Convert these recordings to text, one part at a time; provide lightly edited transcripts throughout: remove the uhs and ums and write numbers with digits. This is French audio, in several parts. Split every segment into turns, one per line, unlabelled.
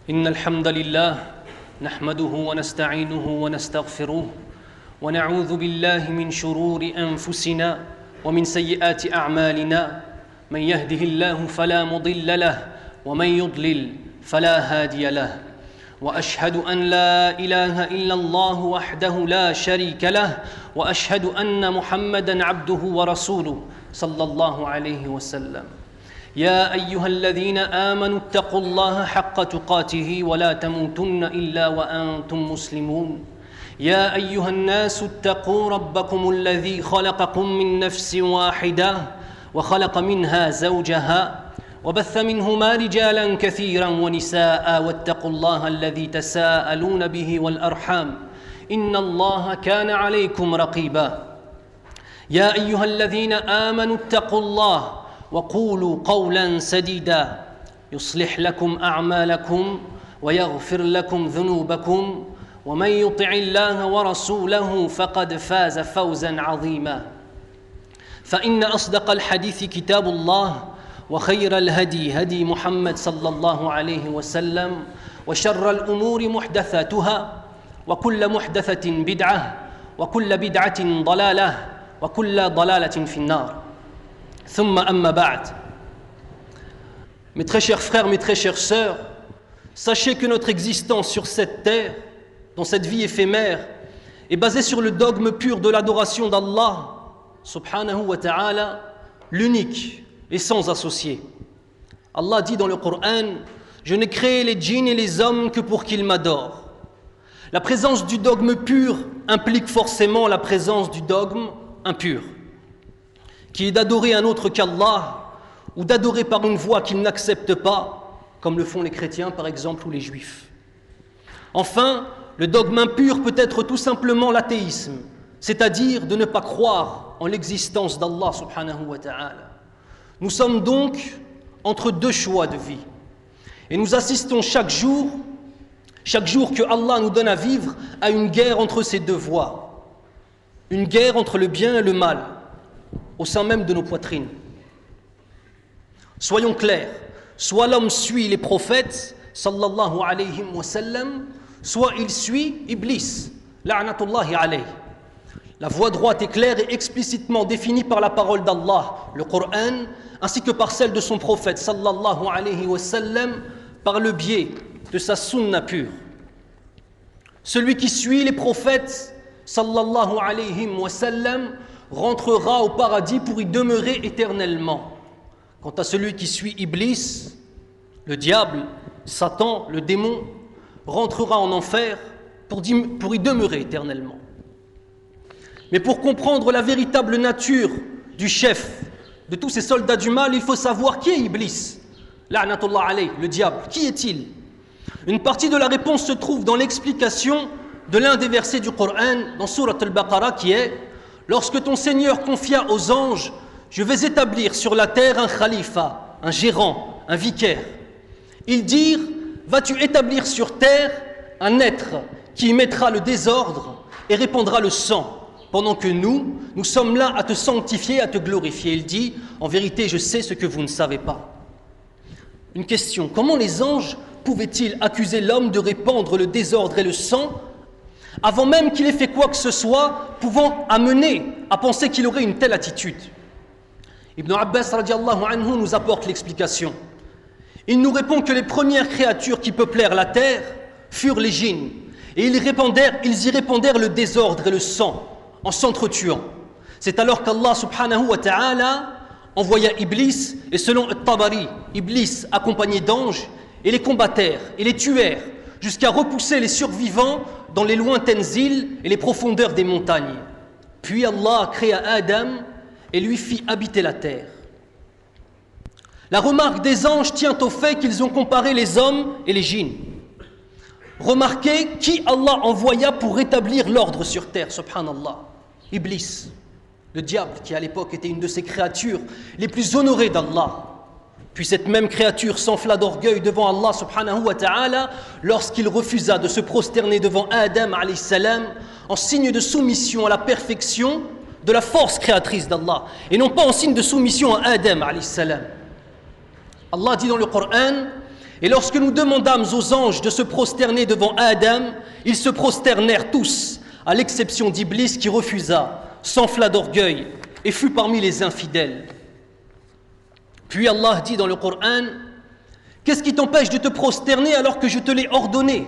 إن الحمد لله نحمده ونستعينه ونستغفره ونعوذ بالله من شرور أنفسنا ومن سيئات أعمالنا من يهده الله فلا مضل له ومن يضلل فلا هادي له وأشهد أن لا إله إلا الله وحده لا شريك له وأشهد أن محمدًا عبده ورسوله صلى الله عليه وسلم يا أيها الذين آمنوا اتقوا الله حق تقاته ولا تموتن إلا وأنتم مسلمون يا أيها الناس اتقوا ربكم الذي خلقكم من نفس واحدة وخلق منها زوجها وبث منهما رجالا كثيرا ونساء واتقوا الله الذي تساءلون به والأرحام إن الله كان عليكم رقيبا يا أيها الذين آمنوا اتقوا الله وقولوا قولا سديدا يصلح لكم أعمالكم ويغفر لكم ذنوبكم ومن يطع الله ورسوله فقد فاز فوزا عظيما فإن أصدق الحديث كتاب الله وخير الهدي هدي محمد صلى الله عليه وسلم وشر الأمور محدثاتها وكل محدثة بدعة وكل بدعة ضلالة وكل ضلالة في النار ثم أما بعد. Mes très chers frères, mes très chères sœurs, sachez que notre existence sur cette terre, dans cette vie éphémère, est basée sur le dogme pur de l'adoration d'Allah, subhanahu wa ta'ala, l'unique et sans associé. Allah dit dans le Coran, « Je n'ai créé les djinns et les hommes que pour qu'ils m'adorent. » La présence du dogme pur implique forcément la présence du dogme impur, qui est d'adorer un autre qu'Allah ou d'adorer par une voie qu'ils n'acceptent pas, comme le font les chrétiens par exemple ou les juifs. Enfin, le dogme impur peut être tout simplement l'athéisme, c'est-à-dire de ne pas croire en l'existence d'Allah subhanahu wa ta'ala. Nous sommes donc entre deux choix de vie et nous assistons chaque jour que Allah nous donne à vivre à une guerre entre ces deux voies, une guerre entre le bien et le mal, au sein même de nos poitrines. Soyons clairs, soit l'homme suit les prophètes, sallallahu alayhi wa sallam, soit il suit Iblis, la'natullahi alayhi. La voie droite est claire et explicitement définie par la parole d'Allah, le Coran, ainsi que par celle de son prophète, sallallahu alayhi wa sallam, par le biais de sa sunna pure. Celui qui suit les prophètes, sallallahu alayhi wa sallam, rentrera au paradis pour y demeurer éternellement. Quant à celui qui suit Iblis, le diable, Satan, le démon, rentrera en enfer pour y demeurer éternellement. Mais pour comprendre la véritable nature du chef de tous ces soldats du mal, il faut savoir qui est Iblis, la'natullah alayh, le diable. Qui est-il? Une partie de la réponse se trouve dans l'explication de l'un des versets du Coran, dans Surat al-Baqarah, qui est: lorsque ton Seigneur confia aux anges, je vais établir sur la terre un khalifa, un gérant, un vicaire. Ils dirent, vas-tu établir sur terre un être qui y mettra le désordre et répandra le sang, pendant que nous sommes là à te sanctifier, à te glorifier. Il dit, en vérité, je sais ce que vous ne savez pas. Une question, comment les anges pouvaient-ils accuser l'homme de répandre le désordre et le sang avant même qu'il ait fait quoi que ce soit pouvant amener à penser qu'il aurait une telle attitude? Ibn Abbas radiallahu anhu nous apporte l'explication. Il nous répond que les premières créatures qui peuplèrent la terre furent les djinns, et ils y répandèrent le désordre et le sang en s'entretuant. C'est alors qu'Allah subhanahu wa ta'ala envoya Iblis, et selon At-Tabari, Iblis accompagné d'anges, et les combattèrent et les tuèrent jusqu'à repousser les survivants dans les lointaines îles et les profondeurs des montagnes. Puis Allah créa Adam et lui fit habiter la terre. La remarque des anges tient au fait qu'ils ont comparé les hommes et les djinns. Remarquez qui Allah envoya pour rétablir l'ordre sur terre, subhanallah. Iblis, le diable, qui à l'époque était une de ces créatures les plus honorées d'Allah. Puis cette même créature s'enfla d'orgueil devant Allah subhanahu wa ta'ala lorsqu'il refusa de se prosterner devant Adam alayhi salam en signe de soumission à la perfection de la force créatrice d'Allah et non pas en signe de soumission à Adam alayhi salam. Allah dit dans le Coran, Et lorsque nous demandâmes aux anges de se prosterner devant Adam, ils se prosternèrent tous, à l'exception d'Iblis qui refusa, s'enfla d'orgueil et fut parmi les infidèles. Puis Allah dit dans le Coran, « Qu'est-ce qui t'empêche de te prosterner alors que je te l'ai ordonné ?»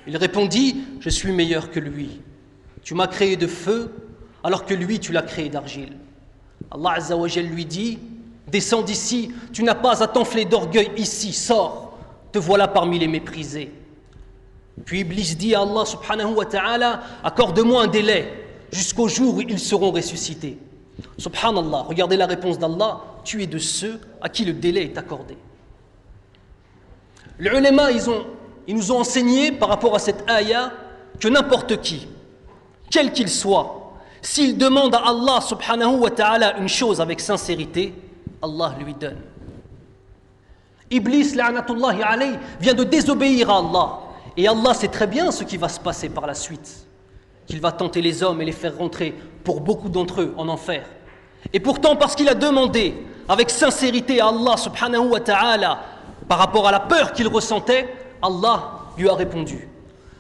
Il répondit, « Je suis meilleur que lui. Tu m'as créé de feu alors que lui tu l'as créé d'argile. » Allah Azza wa Jal lui dit, « Descends d'ici, tu n'as pas à t'enfler d'orgueil ici, sors, te voilà parmi les méprisés. » Puis Iblis dit à Allah subhanahu wa ta'ala, « Accorde-moi un délai jusqu'au jour où ils seront ressuscités. » Subhanallah, regardez la réponse d'Allah, « Tu es de ceux à qui le délai est accordé. » Les ulama, ils nous ont enseigné par rapport à cette ayah que n'importe qui, quel qu'il soit, s'il demande à Allah subhanahu wa ta'ala une chose avec sincérité, Allah lui donne. Iblis, la'natullahi alayhi, vient de désobéir à Allah. Et Allah sait très bien ce qui va se passer par la suite. Qu'il va tenter les hommes et les faire rentrer, pour beaucoup d'entre eux, en enfer. Et pourtant, parce qu'il a demandé avec sincérité à Allah subhanahu wa ta'ala, par rapport à la peur qu'il ressentait, Allah lui a répondu.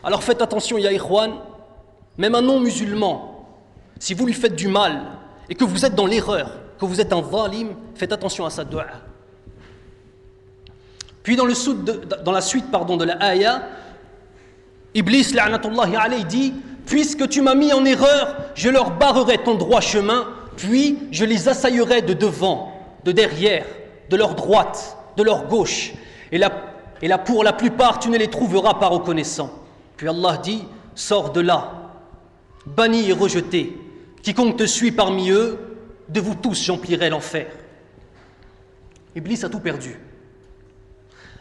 Alors faites attention, ya ikhwan, même un non-musulman, si vous lui faites du mal et que vous êtes dans l'erreur, que vous êtes un zalim, faites attention à sa dua. Puis dans la suite de la ayah, Iblis, la'natullahi alayhi, dit « Puisque tu m'as mis en erreur, je leur barrerai ton droit chemin, puis je les assaillerai de devant, de derrière, de leur droite, de leur gauche. Et là, pour la plupart, tu ne les trouveras pas reconnaissants. » Puis Allah dit « Sors de là, banni et rejeté. Quiconque te suit parmi eux, de vous tous j'emplirai l'enfer. » Iblis a tout perdu.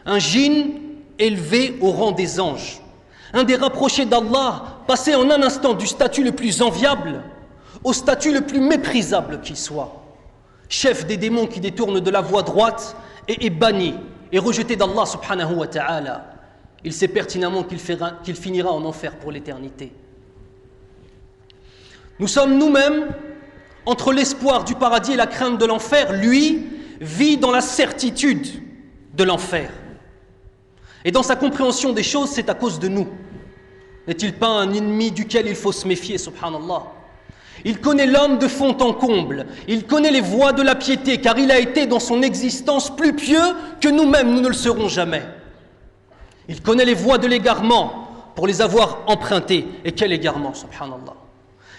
Un djinn élevé au rang des anges, un des rapprochés d'Allah, passé en un instant du statut le plus enviable au statut le plus méprisable qu'il soit, chef des démons qui détournent de la voie droite et est banni et rejeté d'Allah subhanahu wa ta'ala. Il sait pertinemment qu'il finira en enfer pour l'éternité. Nous sommes nous-mêmes entre l'espoir du paradis et la crainte de l'enfer. Lui vit dans la certitude de l'enfer. Et dans sa compréhension des choses, c'est à cause de nous. N'est-il pas un ennemi duquel il faut se méfier, subhanallah? Il connaît l'homme de fond en comble. Il connaît les voies de la piété, car il a été dans son existence plus pieux que nous-mêmes, nous ne le serons jamais. Il connaît les voies de l'égarement pour les avoir empruntées. Et quel égarement, subhanallah!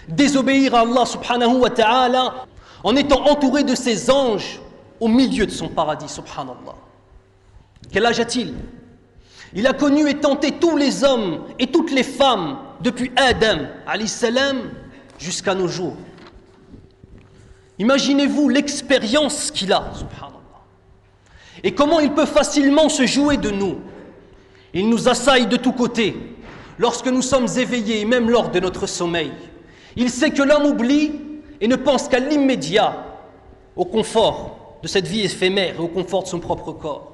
Désobéir à Allah subhanahu wa ta'ala en étant entouré de ses anges au milieu de son paradis, subhanallah. Quel âge a-t-il? Il a connu et tenté tous les hommes et toutes les femmes depuis Adam alayhi salam jusqu'à nos jours. Imaginez-vous l'expérience qu'il a, subhanallah. Et comment il peut facilement se jouer de nous. Il nous assaille de tous côtés lorsque nous sommes éveillés, même lors de notre sommeil. Il sait que l'homme oublie et ne pense qu'à l'immédiat, au confort de cette vie éphémère et au confort de son propre corps.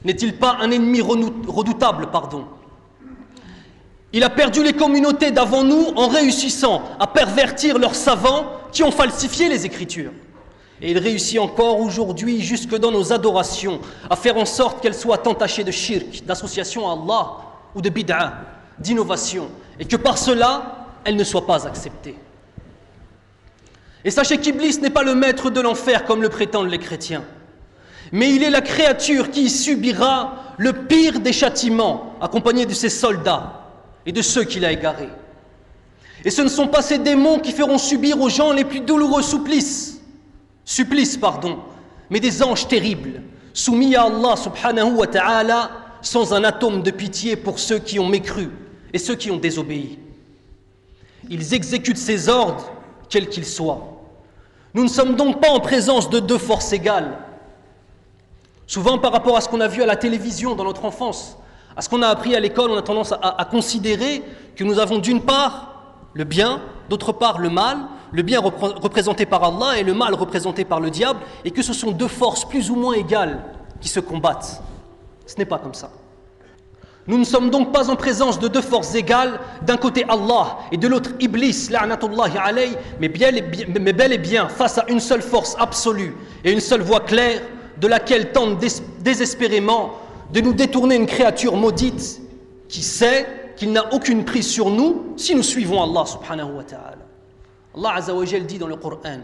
N'est-il pas un ennemi redoutable, Il a perdu les communautés d'avant nous en réussissant à pervertir leurs savants qui ont falsifié les Écritures. Et il réussit encore aujourd'hui, jusque dans nos adorations, à faire en sorte qu'elles soient entachées de shirk, d'association à Allah, ou de bid'a, d'innovation, et que par cela, elles ne soient pas acceptées. Et sachez qu'Iblis n'est pas le maître de l'enfer comme le prétendent les chrétiens. Mais il est la créature qui subira le pire des châtiments, accompagné de ses soldats et de ceux qu'il a égarés. Et ce ne sont pas ces démons qui feront subir aux gens les plus douloureux supplices, mais des anges terribles, soumis à Allah subhanahu wa ta'ala, sans un atome de pitié pour ceux qui ont mécru et ceux qui ont désobéi. Ils exécutent ses ordres, quels qu'ils soient. Nous ne sommes donc pas en présence de deux forces égales. Souvent, par rapport à ce qu'on a vu à la télévision dans notre enfance, à ce qu'on a appris à l'école, on a tendance à considérer que nous avons d'une part le bien, d'autre part le mal représenté par Allah et le mal représenté par le diable, et que ce sont deux forces plus ou moins égales qui se combattent. Ce n'est pas comme ça. Nous ne sommes donc pas en présence de deux forces égales, d'un côté Allah et de l'autre Iblis, la'natullahi alayhi, mais bel et bien face à une seule force absolue et une seule voie claire, de laquelle tentent désespérément de nous détourner une créature maudite qui sait qu'il n'a aucune prise sur nous si nous suivons Allah subhanahu wa ta'ala. Allah Azza wa Jal dit dans le Coran,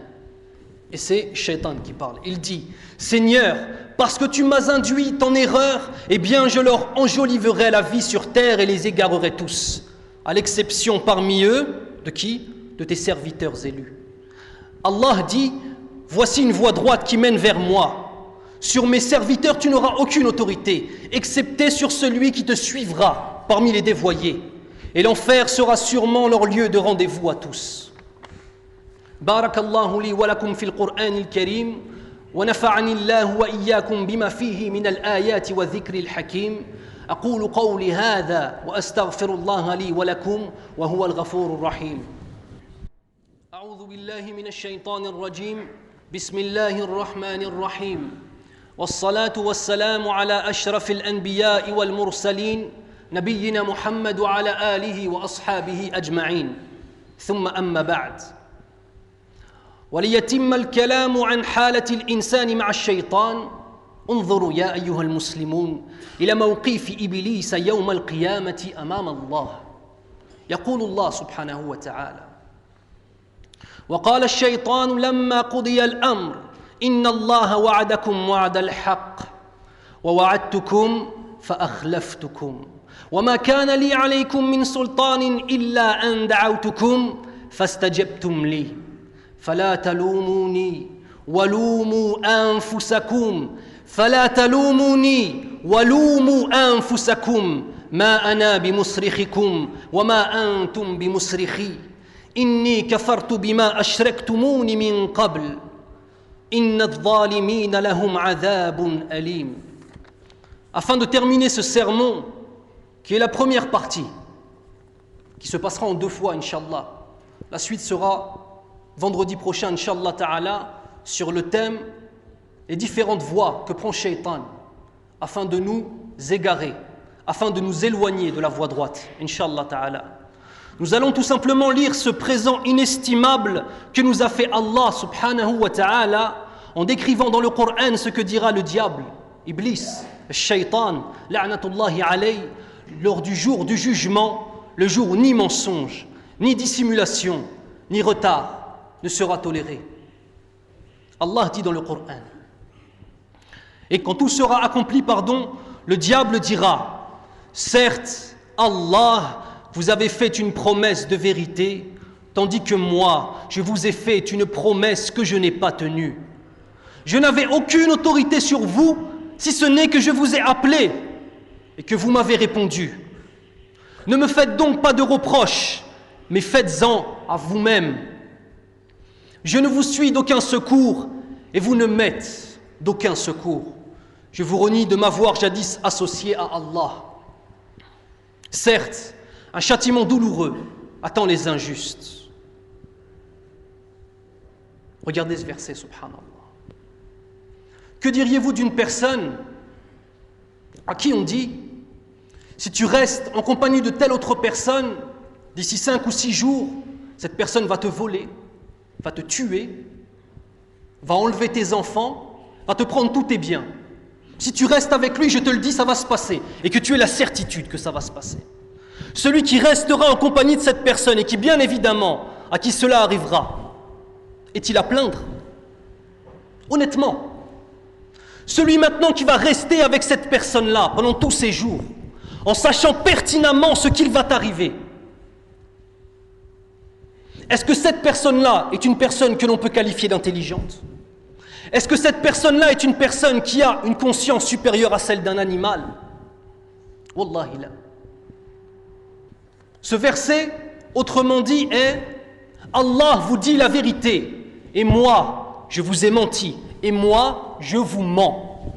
et c'est Shaitan qui parle, il dit: Seigneur, parce que tu m'as induit en erreur, eh bien je leur enjoliverai la vie sur terre et les égarerai tous, à l'exception parmi eux, de qui? De tes serviteurs élus. Allah dit: voici une voie droite qui mène vers moi. Sur mes serviteurs, tu n'auras aucune autorité, excepté sur celui qui te suivra parmi les dévoyés. Et l'enfer sera sûrement leur lieu de rendez-vous à tous. بارك الله لي ولكم في القرآن الكريم ونفعني الله وإياكم بما فيه من الآيات والذكر الحكيم أقول قولي هذا وأستغفر الله لي ولكم وهو الغفور الرحيم أعوذ بالله من الشيطان الرجيم بسم الله الرحمن الرحيم والصلاة والسلام على أشرف الأنبياء والمرسلين نبينا محمد وعلى آله وأصحابه أجمعين ثم أما بعد وليتم الكلام عن حالة الإنسان مع الشيطان انظروا يا أيها المسلمون إلى موقف إبليس يوم القيامة أمام الله يقول الله سبحانه وتعالى وقال الشيطان لما قضي الأمر إن الله وعدكم وعد الحق ووعدتكم فأخلفتكم وما كان لي عليكم من سلطان إلا أن دعوتكم فاستجبتم لي فلا تلوموني ولوموا أنفسكم فلا تلوموني ولوموا أنفسكم ما أنا بمصرخكم وما أنتم بمصرخي إني كفرت بما أشركتمون من قبل إن الظالمين لهم عذاب أليم. Afin de terminer ce sermon, qui est la première partie, qui se passera en 2 fois, Inch'Allah. La suite sera vendredi prochain, Inch'Allah Ta'ala, sur le thème les différentes voies que prend Shaitan afin de nous égarer, afin de nous éloigner de la voie droite, Inch'Allah Ta'ala. Nous allons tout simplement lire ce présent inestimable que nous a fait Allah Subhanahu wa Ta'ala en décrivant dans le Coran ce que dira le diable, Iblis, Shaitan, la'natullahi alayhi, lors du jour du jugement, le jour où ni mensonge, ni dissimulation, ni retard ne sera toléré. Allah dit dans le Coran, et quand tout sera accompli, le diable dira: certes, Allah vous avez fait une promesse de vérité, tandis que moi, je vous ai fait une promesse que je n'ai pas tenue. Je n'avais aucune autorité sur vous, si ce n'est que je vous ai appelé et que vous m'avez répondu. Ne me faites donc pas de reproches, mais faites-en à vous-même. Je ne vous suis d'aucun secours et vous ne m'êtes d'aucun secours. Je vous renie de m'avoir jadis associé à Allah. Certes, un châtiment douloureux attend les injustes. Regardez ce verset, subhanallah. Que diriez-vous d'une personne à qui on dit: si tu restes en compagnie de telle autre personne, d'ici 5 ou 6 jours, cette personne va te voler, va te tuer, va enlever tes enfants, va te prendre tous tes biens. Si tu restes avec lui, je te le dis, ça va se passer. Et que tu aies la certitude que ça va se passer. Celui qui restera en compagnie de cette personne et qui, bien évidemment, à qui cela arrivera, est-il à plaindre? Honnêtement. Celui maintenant qui va rester avec cette personne-là pendant tous ces jours, en sachant pertinemment ce qu'il va t'arriver, est-ce que cette personne-là est une personne que l'on peut qualifier d'intelligente? Est-ce que cette personne-là est une personne qui a une conscience supérieure à celle d'un animal? Wallahi la. Ce verset, autrement dit, est: Allah vous dit la vérité, et moi, je vous ai menti, et moi, je vous mens.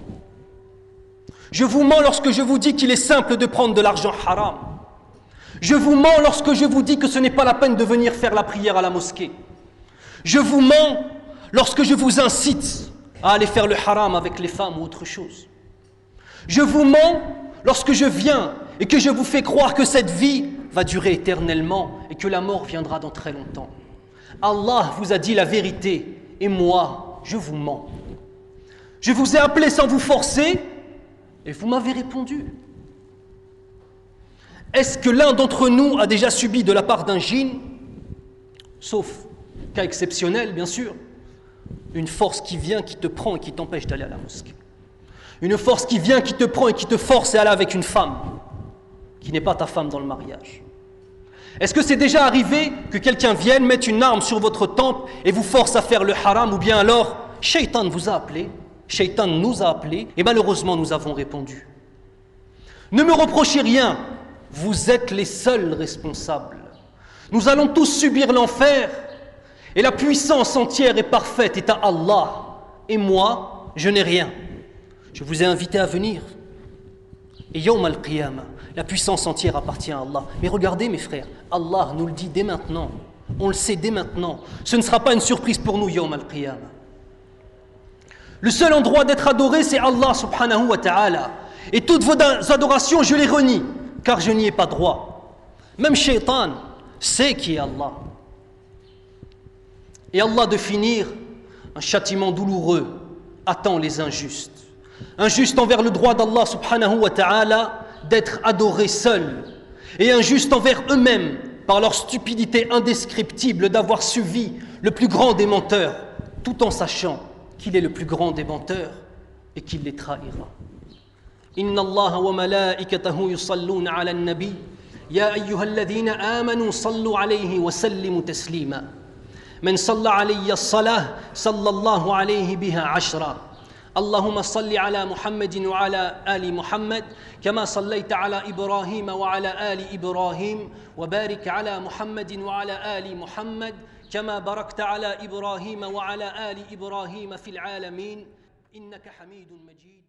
Je vous mens lorsque je vous dis qu'il est simple de prendre de l'argent haram. Je vous mens lorsque je vous dis que ce n'est pas la peine de venir faire la prière à la mosquée. Je vous mens lorsque je vous incite à aller faire le haram avec les femmes ou autre chose. Je vous mens lorsque je viens et que je vous fais croire que cette vie va durer éternellement et que la mort viendra dans très longtemps. Allah vous a dit la vérité et moi, je vous mens. Je vous ai appelé sans vous forcer Et vous m'avez répondu. Est-ce que l'un d'entre nous a déjà subi de la part d'un djinn, sauf cas exceptionnel bien sûr, une force qui vient, qui te prend et qui t'empêche d'aller à la mosquée? Une force qui vient, qui te prend et qui te force à aller avec une femme qui n'est pas ta femme dans le mariage. Est-ce que c'est déjà arrivé que quelqu'un vienne mettre une arme sur votre tempe et vous force à faire le haram, ou bien alors Shaitan vous a appelé, Shaitan nous a appelés, et malheureusement nous avons répondu. Ne me reprochez rien, vous êtes les seuls responsables. Nous allons tous subir l'enfer, et la puissance entière et parfaite est à Allah. Et moi, je n'ai rien. Je vous ai invité à venir. Et Yawm al-Qiyamah, la puissance entière appartient à Allah. Mais regardez mes frères, Allah nous le dit dès maintenant. On le sait dès maintenant. Ce ne sera pas une surprise pour nous, Yawm al-Qiyamah. Le seul endroit d'être adoré, c'est Allah subhanahu wa ta'ala. Et toutes vos adorations, je les renie, car je n'y ai pas droit. Même Shaitan sait qui est Allah. Et Allah de finir, un châtiment douloureux attend les injustes. Injustes envers le droit d'Allah subhanahu wa ta'ala d'être adorés seuls, et injustes envers eux-mêmes par leur stupidité indescriptible d'avoir suivi le plus grand des menteurs, tout en sachant qu'il est le plus grand des menteurs et qu'il les trahira. Inna Allah wa malaikatahu yusalluna ala an-nabi ya ayyuhalladhina amanu sallu alayhi wa sallimu taslima. من صلى علي الصلاة صلى الله عليه بها عشرا اللهم صل على محمد وعلى آل محمد كما صليت على إبراهيم وعلى آل إبراهيم وبارك على محمد وعلى آل محمد كما باركت على إبراهيم وعلى آل إبراهيم في العالمين إنك حميد مجيد.